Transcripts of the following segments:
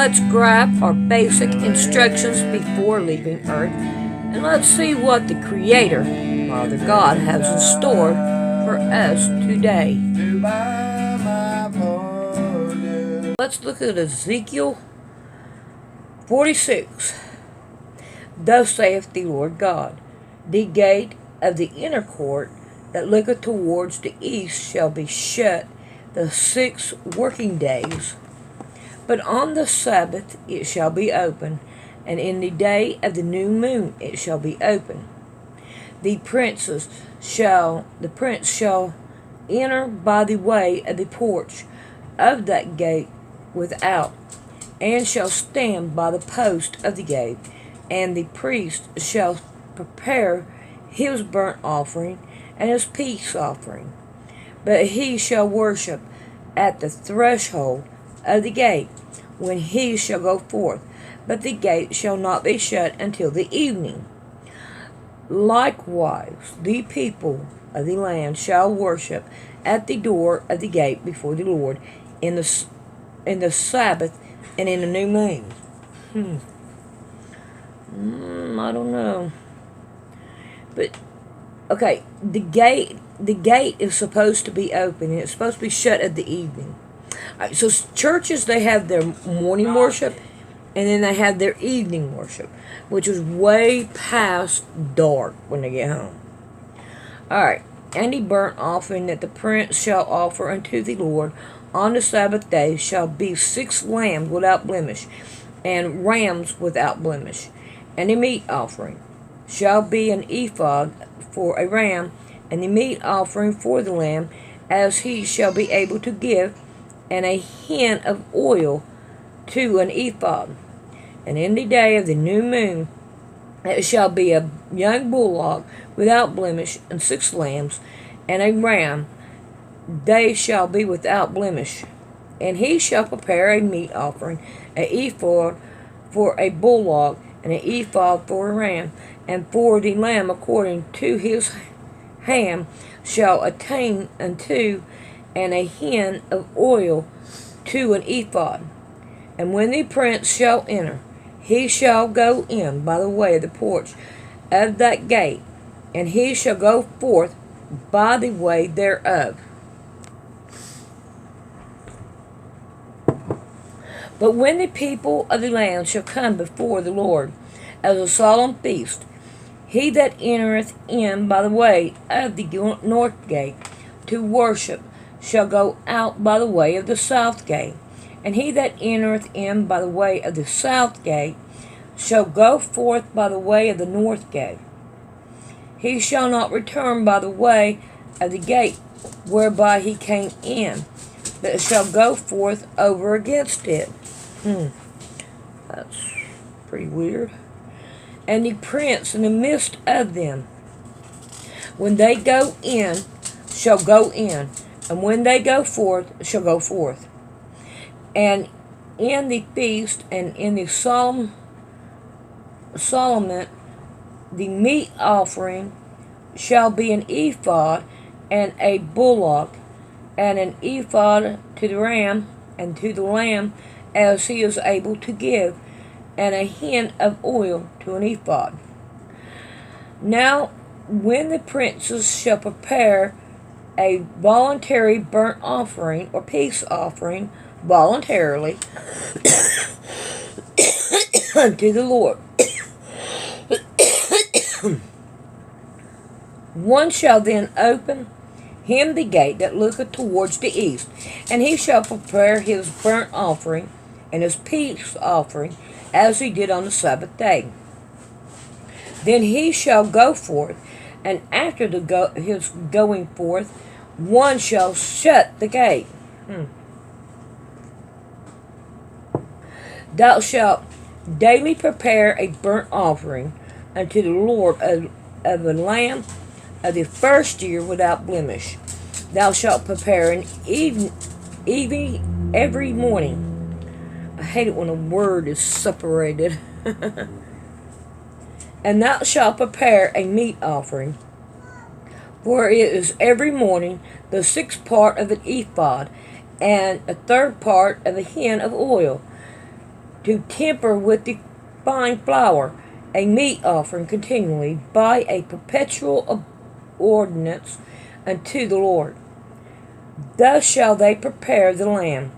let's grab our basic instructions before leaving Earth, and let's see what the Creator, Father God, has in store for us today. Let's look at Ezekiel 46. Thus saith the Lord God, the gate of the inner court that looketh towards the east shall be shut the 6 working days, but on the Sabbath it shall be open, and in the day of the new moon it shall be open. The prince shall enter by the way of the porch of that gate without, and shall stand by the post of the gate, and the priest shall prepare his burnt offering and his peace offering. But he shall worship at the threshold of the gate when he shall go forth, but the gate shall not be shut until the evening. Likewise the people of the land shall worship at the door of the gate before the Lord in the Sabbath and in the new moon. I don't know. But okay, the gate is supposed to be open, and it's supposed to be shut at the evening. Right, so churches, they have their morning worship, and then they have their evening worship, which is way past dark when they get home. Alright, and the burnt offering that the prince shall offer unto the Lord on the Sabbath day shall be 6 lambs without blemish, and rams without blemish. And the meat offering shall be an ephod for a ram, and the meat offering for the lamb, as he shall be able to give, and a hin of oil to an ephod. And in the day of the new moon it shall be a young bullock without blemish, and 6 lambs, and a ram, they shall be without blemish. And he shall prepare a meat offering, an ephod for a bullock, and an ephod for a ram, and for the lamb according to his ham shall attain unto, and a hin of oil to an ephod. And when the prince shall enter, he shall go in by the way of the porch of that gate, and he shall go forth by the way thereof. But when the people of the land shall come before the Lord as a solemn feast, he that entereth in by the way of the north gate to worship shall go out by the way of the south gate, and he that entereth in by the way of the south gate shall go forth by the way of the north gate. He shall not return by the way of the gate whereby he came in, but shall go forth over against it. That's pretty weird. And the prince in the midst of them, when they go in, shall go in, and when they go forth, shall go forth. And in the feast and in the solemnment, the meat offering shall be an ephod and a bullock, and an ephod to the ram and to the lamb, as he is able to give, and a hin of oil to an ephod. Now, when the princes shall prepare a voluntary burnt offering or peace offering voluntarily unto the Lord, one shall then open him the gate that looketh towards the east, and he shall prepare his burnt offering and his peace offering, as he did on the Sabbath day. Then he shall go forth, and after his going forth, one shall shut the gate. Thou shalt daily prepare a burnt offering unto the Lord of a lamb of the first year without blemish. Thou shalt prepare an evening every morning. I hate it when a word is separated. And thou shalt prepare a meat offering, for it is every morning the 6th part of an ephod, and a 3rd part of a hin of oil. to temper with the fine flour a meat offering continually by a perpetual ordinance unto the Lord. Thus shall they prepare the lamb,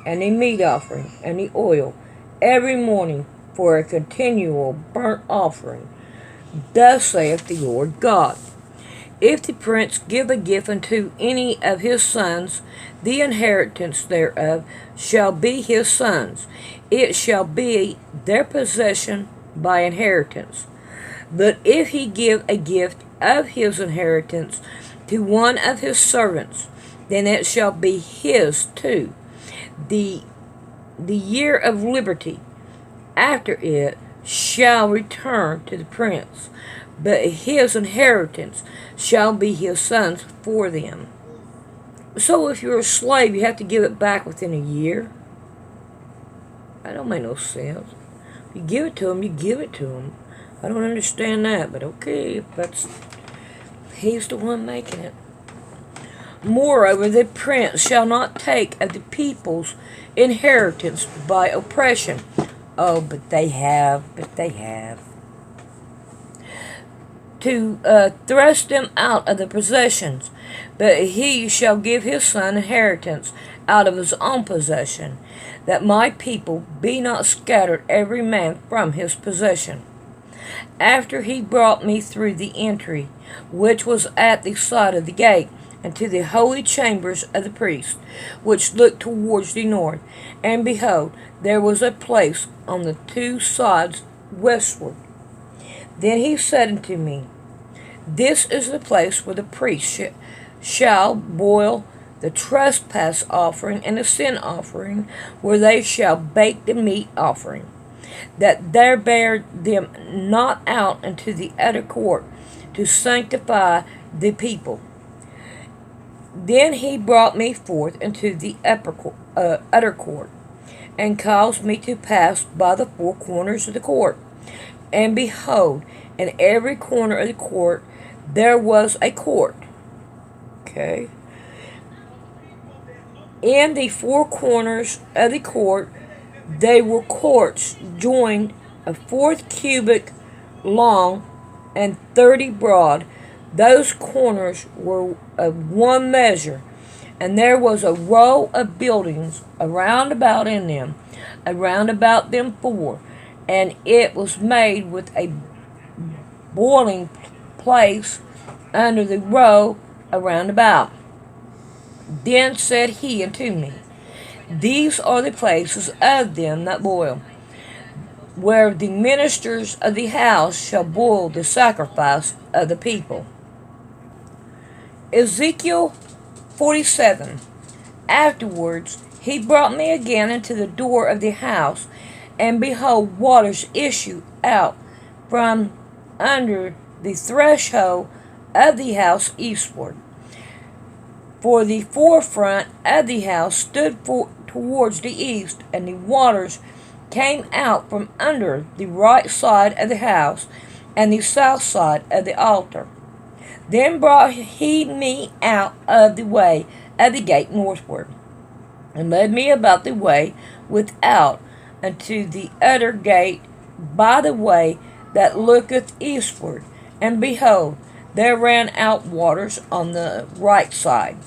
and the meat offering, and the oil, every morning for a continual burnt offering. Thus saith the Lord God. If the prince give a gift unto any of his sons, the inheritance thereof shall be his sons. It shall be their possession by inheritance. But if he give a gift of his inheritance to one of his servants, then it shall be his too. The year of liberty after it shall return to the prince, but his inheritance shall be his sons for them. So if you're a slave, you have to give it back within a year? That don't make no sense. You give it to him, you give it to him. I don't understand that, but okay, if that's, he's the one making it. Moreover, the prince shall not take of the people's inheritance by oppression. Oh, but they have. To thrust them out of the possessions, but he shall give his son inheritance out of his own possession, that my people be not scattered every man from his possession. After he brought me through the entry, which was at the side of the gate, and to the holy chambers of the priests, which looked towards the north, and behold, there was a place on the two sides westward. Then he said unto me, This is the place where the priest shall boil the trespass offering and the sin offering, where they shall bake the meat offering, that there bear them not out into the utter court, to sanctify the people. Then he brought me forth into the utter court, and caused me to pass by the four corners of the court. And behold, in every corner of the court there was a court. Okay. In the four corners of the court they were courts joined, a 4 cubit long and 30 broad. Those corners were of one measure, and there was a row of buildings around about in them, around about them 4, and it was made with a boiling place under the row around about. Then said he unto me, These are the places of them that boil, where the ministers of the house shall boil the sacrifice of the people. Ezekiel 47. Afterwards he brought me again into the door of the house, and behold, waters issue out from under the threshold of the house eastward. For the forefront of the house stood towards the east, and the waters came out from under the right side of the house and the south side of the altar. Then brought he me out of the way of the gate northward, and led me about the way without unto the utter gate by the way that looketh eastward. And behold, there ran out waters on the right side.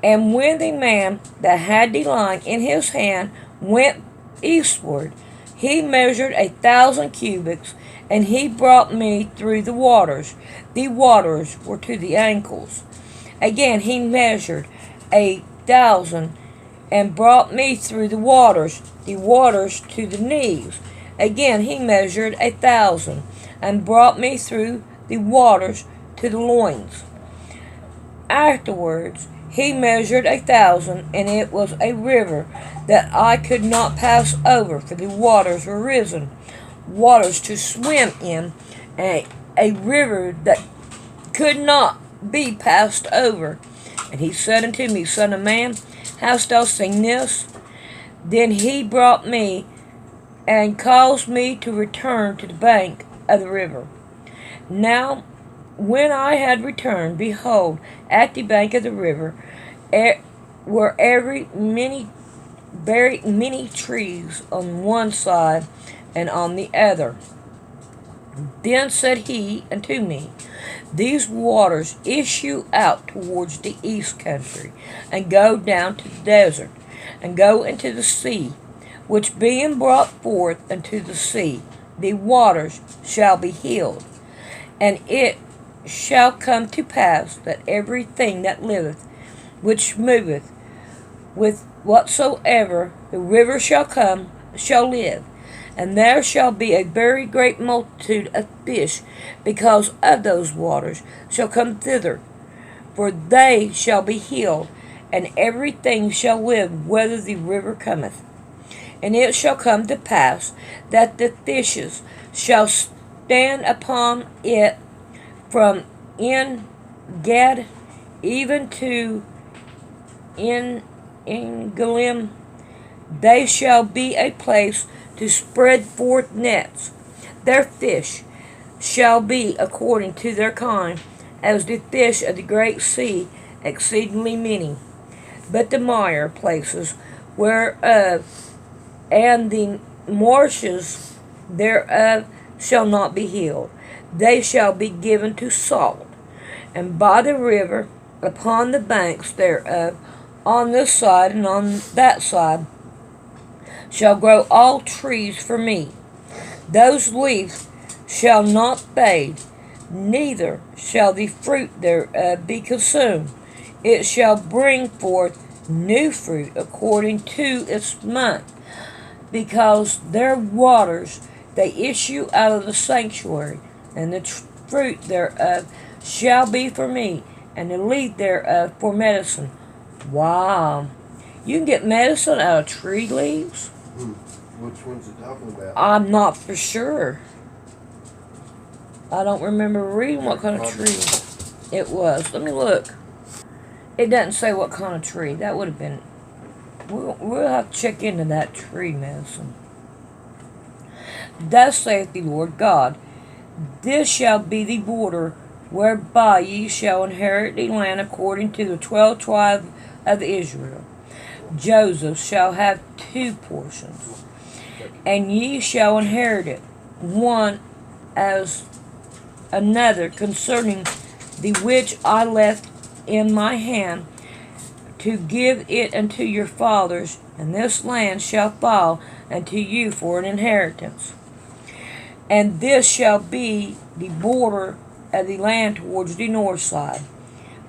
And when the man that had the line in his hand went eastward, he measured 1,000 cubits, and he brought me through the waters. The waters were to the ankles. Again he measured 1,000, and brought me through the waters to the knees. Again he measured 1,000, and brought me through the waters to the loins. Afterwards he measured 1,000, and it was a river that I could not pass over, for the waters were risen, waters to swim in, and a river that could not be passed over. And he said unto me, Son of man, hast thou seen this? Then he brought me, and caused me to return to the bank of the river. Now when I had returned, behold, at the bank of the river were very many trees on one side and on the other. Then said he unto me, These waters issue out towards the east country, and go down to the desert, and go into the sea, which being brought forth unto the sea, the waters shall be healed. And it shall come to pass that everything that liveth, which moveth, with whatsoever the river shall come, shall live. And there shall be a very great multitude of fish, because of those waters shall come thither. For they shall be healed, and everything shall live whither the river cometh. And it shall come to pass that the fishes shall stand upon it from En Gad even to En Engalim. They shall be a place to spread forth nets. Their fish shall be according to their kind, as the fish of the great sea, exceedingly many. But the mire places whereof and the marshes thereof shall not be healed. They shall be given to salt. And by the river, upon the banks thereof, on this side and on that side, shall grow all trees for me. Those leaves shall not fade, neither shall the fruit thereof be consumed. It shall bring forth new fruit according to its month, because their waters they issue out of the sanctuary, and the fruit thereof shall be for me, and the leaf thereof for medicine. Wow. You can get medicine out of tree leaves? Which one's it talking about? I'm not for sure. I don't remember reading what kind of tree it was. Let me look. It doesn't say what kind of tree. That would have been... We'll have to check into that tree medicine. Thus saith the Lord God, This shall be the border whereby ye shall inherit the land according to the 12 tribes of Israel. Joseph shall have 2 portions, and ye shall inherit it, one as another, concerning the which I left in my hand to give it unto your fathers, and this land shall fall unto you for an inheritance. And this shall be the border of the land towards the north side,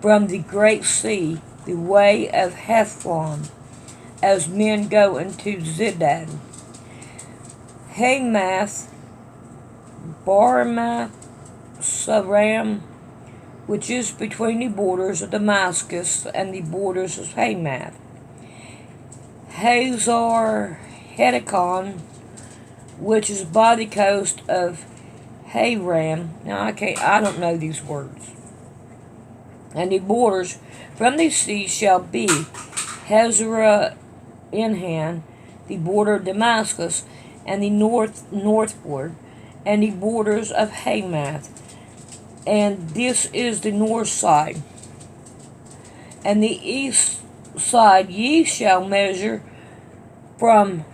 from the great sea, the way of Hethlon, as men go into Zidad. Hamath, Baramath, Saram, which is between the borders of Damascus and the borders of Hamath. Hazar Hedekon, which is by the coast of Haram. Now I don't know these words. And the borders from the sea shall be Hazara Inhan, the border of Damascus, and the northward, and the borders of Hamath. And this is the north side. And the east side ye shall measure from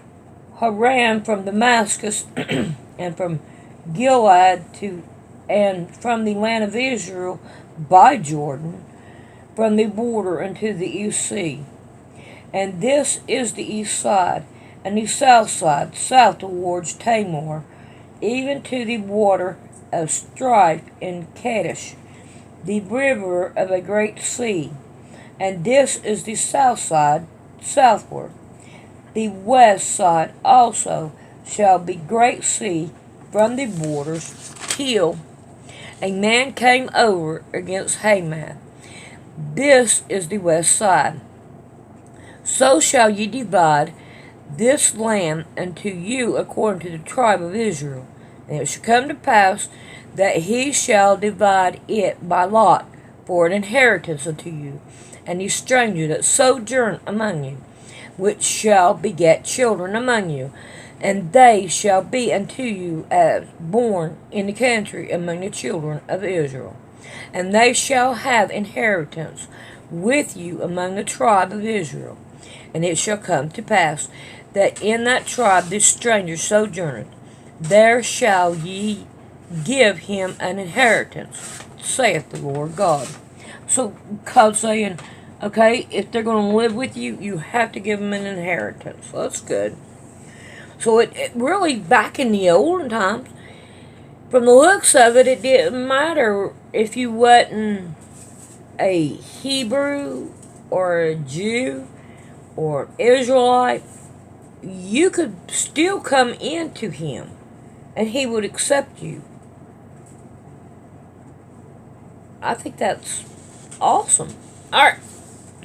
Haran, from Damascus, and from Gilead to, and from the land of Israel by Jordan, from the border unto the east sea. And this is the east side, and the south side, south towards Tamar, even to the water of strife in Kadesh, the river of a great sea. And this is the south side, southward. The west side also shall be great sea from the borders, till a man came over against Hamath. This is the west side. So shall ye divide this land unto you according to the tribe of Israel. And it shall come to pass that he shall divide it by lot for an inheritance unto you, and the stranger that sojourn among you, which shall beget children among you, and they shall be unto you as born in the country among the children of Israel. And they shall have inheritance with you among the tribe of Israel. And it shall come to pass that in that tribe this stranger sojourneth, there shall ye give him an inheritance, saith the Lord God. So God's saying, okay, if they're going to live with you, you have to give them an inheritance. Well, that's good. So it really, back in the olden times, from the looks of it, it didn't matter if you wasn't a Hebrew or a Jew or Israelite, you could still come into him and he would accept you. I think that's awesome. Alright,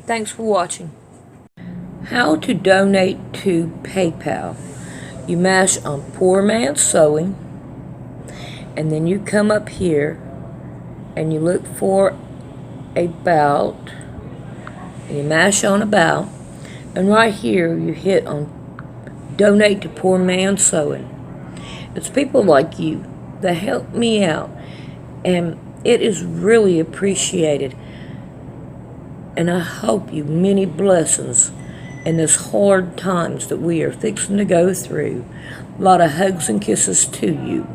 thanks for watching. How to donate to PayPal. You mash on Poor Man's Sewing, and then you come up here and you look for About, and you mash on About, and right here you hit on Donate to Poor Man's Sewing. It's people like you that help me out, and it is really appreciated. And I hope you many blessings in this hard times that we are fixing to go through. A lot of hugs and kisses to you.